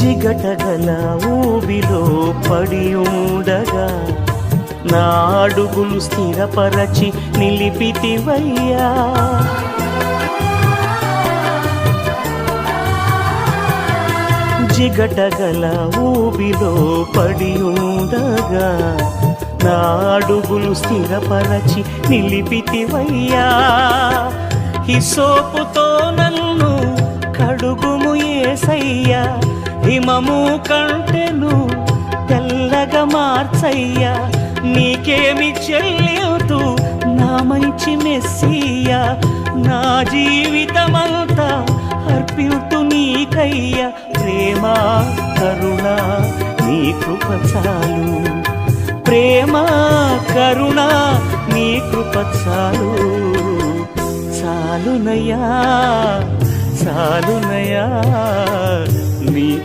జిగటగల ఊబిలో పడి ఉండగా నా అడుగులు స్థిరపరచి నిలిపితివయ్యా. జిగటగల ఊబిలో పడి ఉండగా నా అడుగులు స్థిరపరచి నిలిపితివయ్యా. హిసోపుతో నన్ను కడుగుము యేసయ్యా, హిమము కంటెను తెల్లగా మార్చయ్యా. నీకేమి చెల్లితూ నా మంచి మెస్సియా, నా జీవితమంతా అర్పితు నీకయ్యా. ప్రేమ కరుణ నీ కృప చాలు, ప్రేమ కరుణ నీ కృప చాలు. చాలునయ్యా చాలునయ్యా నీ